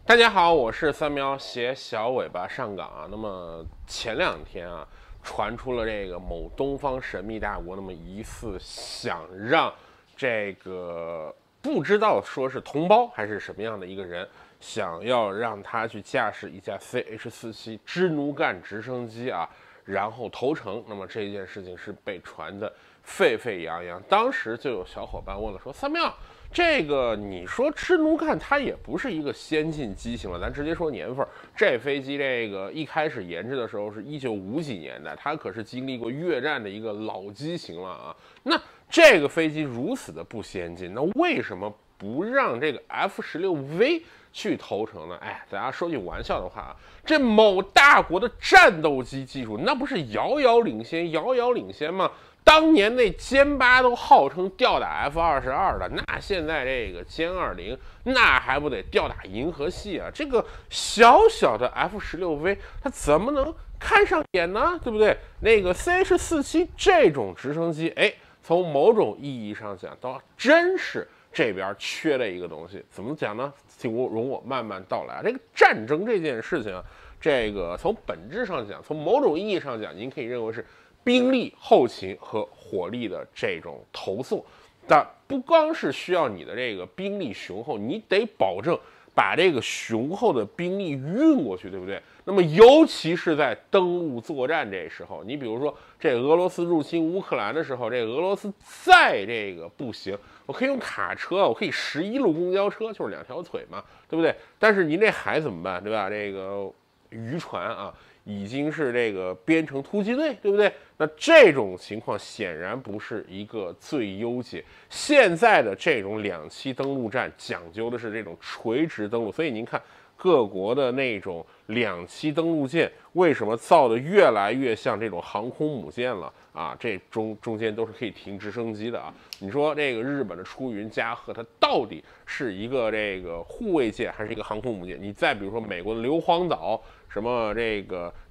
大家好，我是三苗，携小尾巴上岗啊。那么前两天啊，传出了这个某东方神秘大国，那么疑似想让这个不知道说是同胞还是什么样的一个人，想要让他去驾驶一架 CH-47支奴干直升机啊，然后投诚。那么这件事情是被传得沸沸扬扬，当时就有小伙伴问了说：“三苗。”这个你说支奴干它也不是一个先进机型了，咱直接说年份。这飞机这个一开始研制的时候是1950几年代，它可是经历过越战的一个老机型了啊。那这个飞机如此的不先进，那为什么不让这个 F-16V 去投诚呢？哎，大家说句玩笑的话啊，这某大国的战斗机技术那不是遥遥领先吗？当年那歼8都号称吊打 F-22的，那现在这个歼20那还不得吊打银河系啊？这个小小的 F-16V 它怎么能看上眼呢？对不对？那个 CH-47这种直升机，哎，从某种意义上讲，倒真是这边缺了一个东西。怎么讲呢？请容我慢慢道来啊。这个战争这件事情啊，这个从本质上讲，从某种意义上讲，您可以认为是兵力、后勤和火力的这种投送，但不光是需要你的这个兵力雄厚，你得保证把这个雄厚的兵力运过去，对不对？那么尤其是在登陆作战这时候，你比如说这俄罗斯入侵乌克兰的时候，这俄罗斯再这个不行，我可以用卡车，我可以11路公交车，就是2条腿嘛，对不对？但是您这海怎么办，对吧？这个渔船啊，已经是这个编成突击队，对不对？那这种情况显然不是一个最优解。现在的这种2栖登陆战讲究的是这种垂直登陆，所以您看各国的那种2栖登陆舰为什么造的越来越像这种航空母舰了啊？这中间都是可以停直升机的啊。你说这个日本的出云加贺，它到底是一个这个护卫舰还是一个航空母舰？你再比如说美国的硫磺岛，什么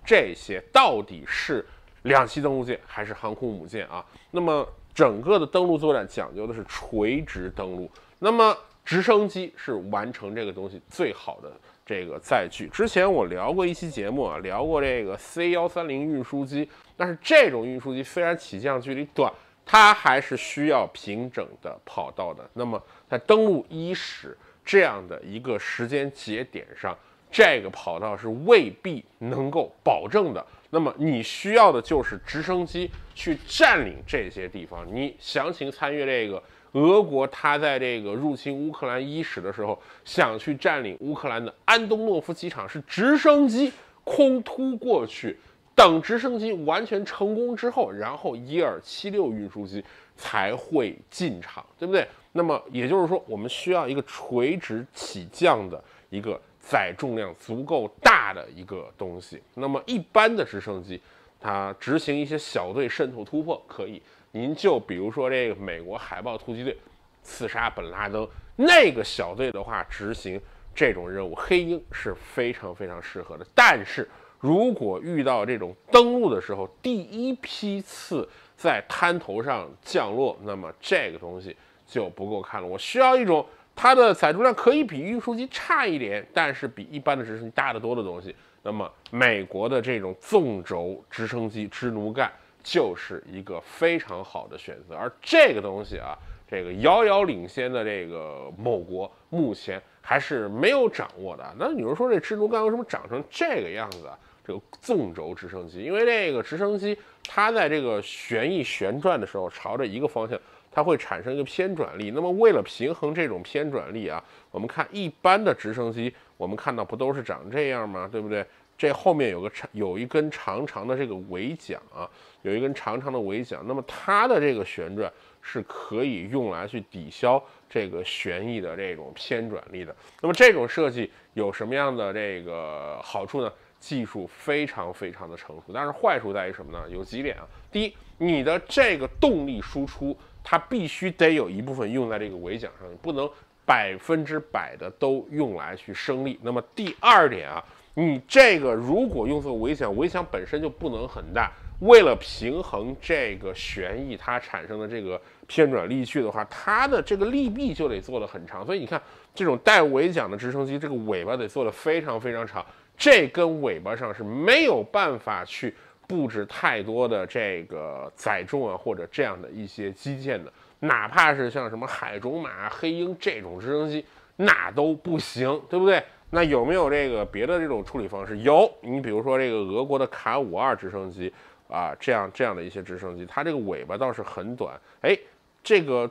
这些到底是2栖登陆舰还是航空母舰啊？那么整个的登陆作战讲究的是垂直登陆，那么直升机是完成这个东西最好的这个载具。之前我聊过一期节目啊，聊过这个 C130运输机，但是这种运输机虽然起降距离短，它还是需要平整的跑道的。那么在登陆伊始这样的一个时间节点上，这个跑道是未必能够保证的。那么你需要的就是直升机去占领这些地方。你详情参阅这个俄国，他在这个入侵乌克兰伊始的时候，想去占领乌克兰的安东诺夫机场，是直升机空突过去，等直升机完全成功之后，然后伊尔76运输机才会进场，对不对？那么也就是说，我们需要一个垂直起降的一个载重量足够大的一个东西。那么一般的直升机，它执行一些小队渗透突破可以。您就比如说这个美国海豹突击队刺杀本拉登那个小队的话，执行这种任务，黑鹰是非常非常适合的。但是如果遇到这种登陆的时候，第一批次在滩头上降落，那么这个东西就不够看了。我需要一种它的载重量可以比运输机差一点，但是比一般的直升机大得多的东西。那么美国的这种纵轴直升机支奴干就是一个非常好的选择。而这个东西啊，这个遥遥领先的这个某国目前还是没有掌握的。那你说这支奴干为什么长成这个样子啊？这个纵轴直升机，因为这个直升机它在这个旋转的时候朝着一个方向，它会产生一个偏转力。那么为了平衡这种偏转力啊，我们看一般的直升机，我们看到不都是长这样吗？对不对？这后面有一根长长的这个尾桨啊，有一根长长的尾桨，那么它的这个旋转是可以用来去抵消这个旋翼的这种偏转力的。那么这种设计有什么样的这个好处呢？技术非常非常的成熟，但是坏处在于什么呢？有几点啊。第一，你的这个动力输出，它必须得有一部分用在这个尾桨上，不能100%的都用来去升力。那么第二点啊，你这个如果用作尾桨，尾桨本身就不能很大，为了平衡这个旋翼它产生的这个偏转力矩的话，它的这个力臂就得做得很长。所以你看，这种带尾桨的直升机，这个尾巴得做得非常非常长，这根尾巴上是没有办法去布置太多的这个载重啊，或者这样的一些基建的。哪怕是像什么海种马、黑鹰这种直升机，那都不行，对不对？那有没有这个别的这种处理方式？有，你比如说这个俄国的卡52直升机啊，这样的一些直升机，它这个尾巴倒是很短，哎，这个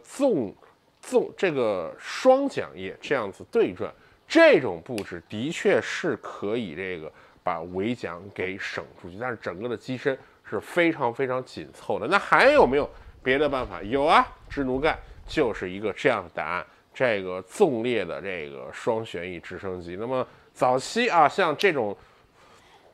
这个双桨叶这样子对转，这种布置的确是可以这个把尾桨给省出去，但是整个的机身是非常非常紧凑的。那还有没有别的办法？有啊，支奴干就是一个这样的答案。这个纵列的这个双旋翼直升机，那么早期啊，像这种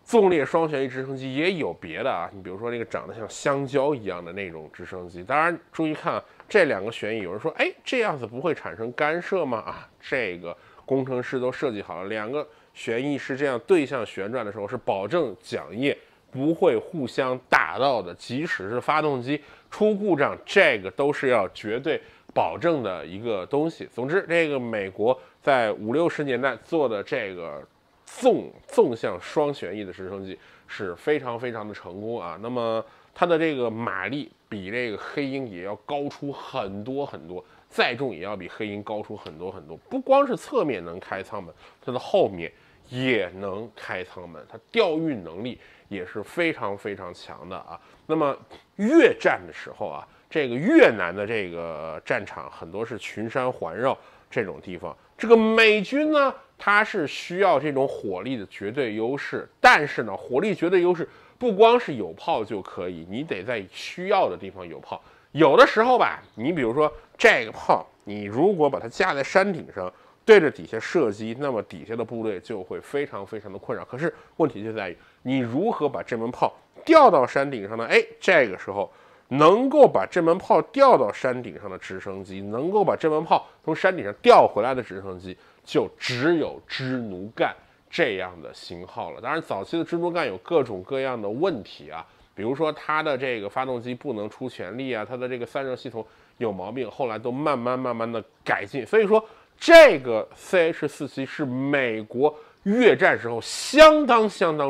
纵列双旋翼直升机也有别的啊，你比如说那个长得像香蕉一样的那种直升机。当然，注意看啊，这两个旋翼，有人说，哎，这样子不会产生干涉吗？啊，这个工程师都设计好了，两个旋翼是这样对向旋转的时候，是保证桨叶不会互相打到的，即使是发动机出故障，这个都是要绝对保证的一个东西。总之，这个美国在50、60年代做的这个纵向双旋翼的直升机是非常非常的成功啊。那么它的这个马力比这个黑鹰也要高出很多很多，载重也要比黑鹰高出很多很多。不光是侧面能开舱门，它的后面也能开舱门，它吊运能力也是非常非常强的啊。那么越战的时候啊，这个越南的这个战场很多是群山环绕这种地方，这个美军呢，它是需要这种火力的绝对优势，但是呢，火力绝对优势不光是有炮就可以，你得在需要的地方有炮。有的时候吧，你比如说这个炮，你如果把它架在山顶上，对着底下射击，那么底下的部队就会非常非常的困扰。可是问题就在于，你如何把这门炮调到山顶上呢？哎，这个时候能够把这门炮调到山顶上的直升机，能够把这门炮从山顶上调回来的直升机，就只有支奴干这样的型号了。当然，早期的支奴干有各种各样的问题啊，比如说它的这个发动机不能出全力啊，它的这个散热系统有毛病，后来都慢慢的改进。所以说，这个 CH-47是美国越战时候相当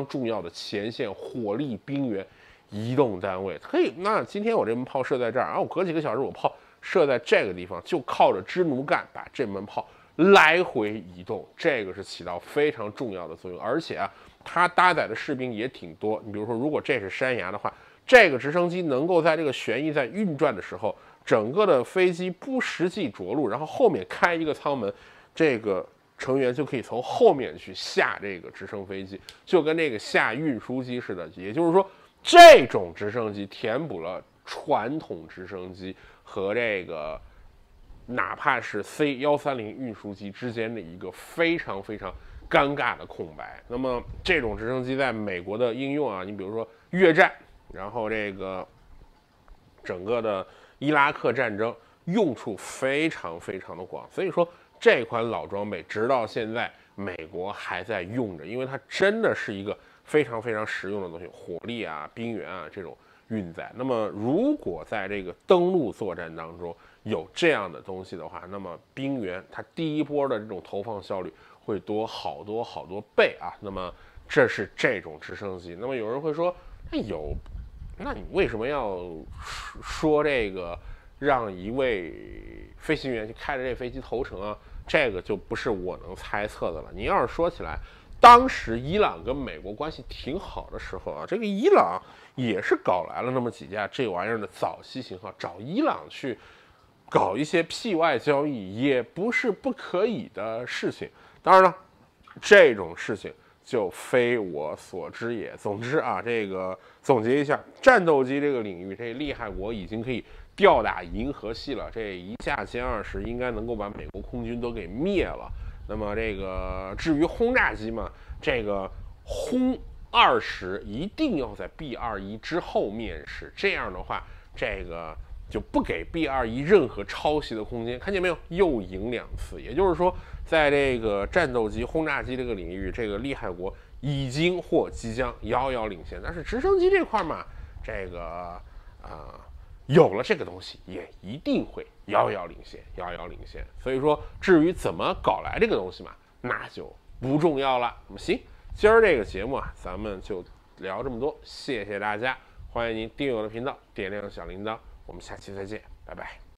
重要的前线火力兵员移动单位。嘿，那今天我这门炮射在这儿啊，我隔几个小时我炮射在这个地方，就靠着支奴干把这门炮来回移动，这个是起到非常重要的作用。而且啊，它搭载的士兵也挺多。你比如说，如果这是山崖的话，这个直升机能够在这个旋翼在运转的时候，整个的飞机不实际着陆，然后后面开一个舱门，这个成员就可以从后面去下这个直升飞机，就跟这个下运输机似的。也就是说，这种直升机填补了传统直升机和这个哪怕是 C-130运输机之间的一个非常非常尴尬的空白。那么这种直升机在美国的应用啊，你比如说越战，然后这个整个的伊拉克战争用处非常非常的广。所以说这款老装备直到现在美国还在用着，因为它真的是一个非常非常实用的东西，火力啊、兵员啊这种运载。那么如果在这个登陆作战当中有这样的东西的话，那么兵员他第一波的这种投放效率会多好多好多倍啊。那么这是这种直升机。那么有人会说，那你为什么要说这个让一位飞行员去开着这飞机投诚啊？这个就不是我能猜测的了。你要是说起来，当时伊朗跟美国关系挺好的时候啊，这个伊朗也是搞来了那么几架这玩意儿的早期型号，找伊朗去搞一些屁外交易也不是不可以的事情。当然了，这种事情就非我所知也。总之啊，这个总结一下，战斗机这个领域，这利害国已经可以吊打银河系了。这一架歼20应该能够把美国空军都给灭了。那么这个至于轰炸机嘛，这个轰20一定要在 B-21之后面试，这样的话，这个就不给 B-21任何抄袭的空间。看见没有？又赢2次。也就是说，在这个战斗机、轰炸机这个领域，这个利害国已经或即将遥遥领先。但是直升机这块嘛，这个有了这个东西，也一定会遥遥领先，遥遥领先。所以说，至于怎么搞来这个东西嘛，那就不重要了。那么行，今儿这个节目啊，咱们就聊这么多，谢谢大家，欢迎您订阅我的频道，点亮小铃铛，我们下期再见，拜拜。